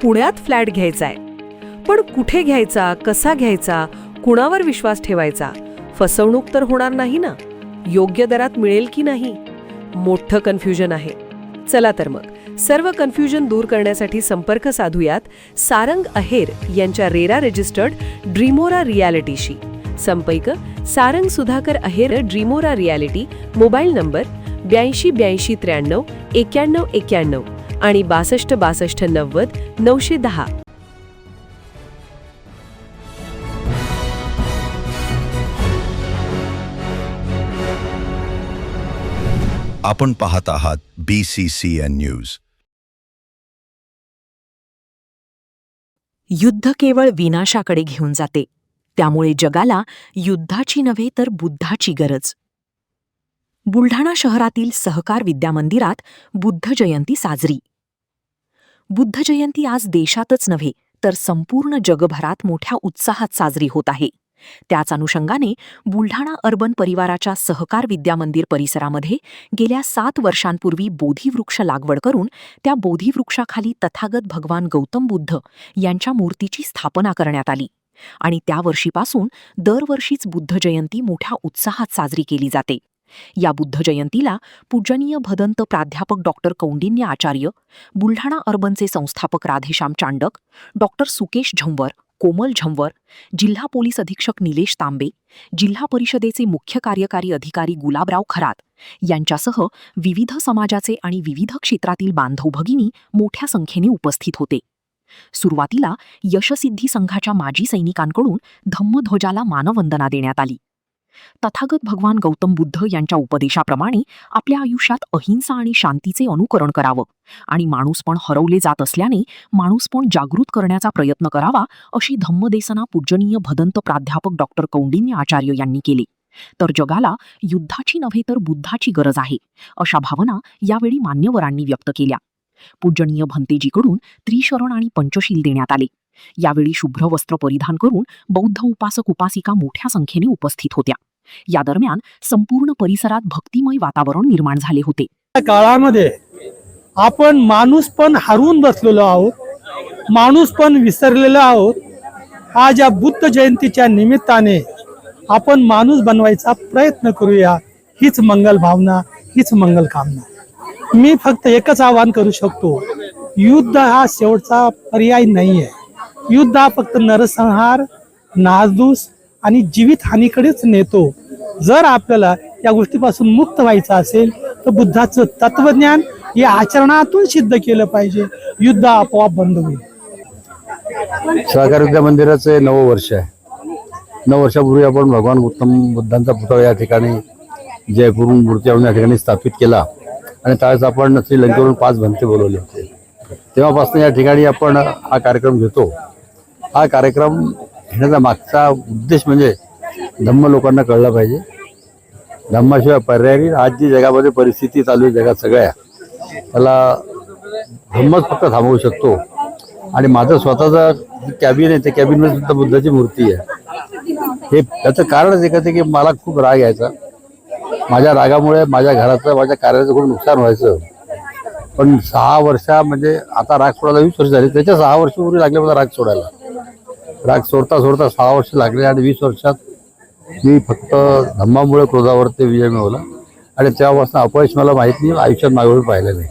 पुण्यात फ्लॅट घ्यायचा आहे. पण कुठे घ्यायचा, कसा घ्यायचा, कुणावर विश्वास ठेवायचा? फसवणूक तर होणार नाही ना? योग्य दरात मिळेल की नाही? मोठं कन्फ्युजन आहे. चला तर मग सर्व कन्फ्युजन दूर करण्यासाठी संपर्क साधूयात सारंग अहेर यांच्या रेरा रजिस्टर्ड ड्रीमोरा रियालिटीशी. संपर्क सारंग सुधाकर अहेर, ड्रीमोरा रियालिटी. मोबाईल नंबर 82 82 93 91 91 आणि 62 62 90 910. आपण पाहत आहात BCCN न्यूज. युद्ध केवळ विनाशाकडे घेऊन जाते, त्यामुळे जगाला युद्धाची नव्हे तर बुद्धाची गरज. बुलढाणा शहरातील सहकार विद्यामंदिरात बुद्ध जयंती साजरी. बुद्ध जयंती आज देशातच नव्हे तर संपूर्ण जगभरात मोठ्या उत्साहात साजरी होत आहे. त्याच अनुषंगाने बुलढाणा अर्बन परिवाराच्या सहकार विद्यामंदिर परिसरामध्ये गेल्या 7 वर्षांपूर्वी बोधिवृक्ष लागवड करून त्या बोधिवृक्षाखाली तथागत भगवान गौतम बुद्ध यांच्या मूर्तीची स्थापना करण्यात आली आणि त्या वर्षीपासून दरवर्षीच बुद्ध जयंती मोठ्या उत्साहात साजरी केली जाते. या बुद्ध जयंतीला पूजनीय भदंत प्राध्यापक डॉक्टर कौंडिन्य आचार्य, बुलढाणा अर्बनचे संस्थापक राधेश्याम चांडक, डॉक्टर सुकेश झंवर, कोमल झंवर, जिल्हा पोलीस अधीक्षक निलेश तांबे, जिल्हा परिषदेचे मुख्य कार्यकारी अधिकारी गुलाबराव खरात यांच्यासह विविध समाजाचे आणि विविध क्षेत्रातील बांधव भगिनी मोठ्या संख्येने उपस्थित होते. सुरुवातीला यशसिद्धी संघाच्या माजी सैनिकांकडून धम्मध्वजाला मानवंदना देण्यात आली. तथागत भगवान गौतम बुद्ध यांच्या उपदेशाप्रमाणे आपल्या आयुष्यात अहिंसा आणि शांतीचे अनुकरण करावं आणि माणूसपण हरवले जात असल्याने माणूसपण जागृत करण्याचा प्रयत्न करावा, अशी धम्मदेसना पूजनीय भदंत प्राध्यापक डॉक्टर कौंडिन्य आचार्य यांनी केली. तर जगाला युद्धाची नव्हे तर बुद्धाची गरज आहे, अशा भावना यावेळी मान्यवरांनी व्यक्त केल्या. पूजनीय भंतेजीकडून त्रिशरण आणि पंचशील देण्यात आले. यावेळी शुभ्र वस्त्र परिधान करून बौद्ध उपासक उपासिका मोठ्या संख्येने उपस्थित होत्या. या दरम्यान संपूर्ण परिसरात भक्तिमय वातावरण निर्माण झाले होते. काळामध्ये आपण माणूस पण हरवून बसलेलो आहोत, माणूस पण विसरलेलो आहोत. आज या बुद्ध जयंतीच्या निमित्ताने आपण माणूस बनवायचा प्रयत्न करूया. हीच मंगल भावना, हीच मंगल कामना. मी फक्त एकच आवाहन करू शकतो, युद्ध हा शेवटचा पर्याय नाहीये. युद्ध हा फक्त नरसंहार, नासधूस आणि जीवित हानीकडेच नेतो. जर आपल्याला या गोष्टीपासून मुक्त व्हायचं असेल तर बुद्धाचं तत्वज्ञान या आचरणातून सिद्ध केलं पाहिजे. युद्ध आपोआप बंद होईल. सहकार विद्या मंदिराचे 9 वर्ष आहे. 9 वर्षापूर्वी आपण भगवान गौतम बुद्धांचा पुतळा या ठिकाणी जयपूरहून मूर्ती आणून या ठिकाणी स्थापित केला आणि त्यावेळेस आपण श्रीलंकेवरून 5 भंते बोलवले होते. तेव्हापासून या ठिकाणी आपण हा कार्यक्रम घेतो. हा कार्यक्रम घेण्याचा मागचा उद्देश म्हणजे धम्म लोकांना कळलं पाहिजे. धम्माशिवाय पर्याय नाही. आज जी जगामध्ये परिस्थिती चालू आहे जगात सगळ्या, त्याला धम्मच फक्त थांबवू शकतो. आणि माझं स्वतःचं कॅबिन आहे, त्या कॅबिनमध्ये सुद्धा बुद्धाची मूर्ती आहे. हे त्याचं कारणच एकच आहे की मला खूप राग यायचा. माझ्या रागामुळे माझ्या घराचं, माझ्या कार्याचं खूप नुकसान व्हायचं. पण 6 वर्षा म्हणजे आता राग सोडायला 20 वर्ष झाली. त्याच्या 6 वर्षापूर्वी लागले मला राग सोडायला. राग सोडता सोडता 6 वर्ष लागले आणि 20 वर्षात मी फक्त धम्मामुळे क्रोधावरती विजय मिळवला. आणि तेव्हापासून अपयश मला माहीत नाही, आयुष्यात मागवून पाहिलं नाही.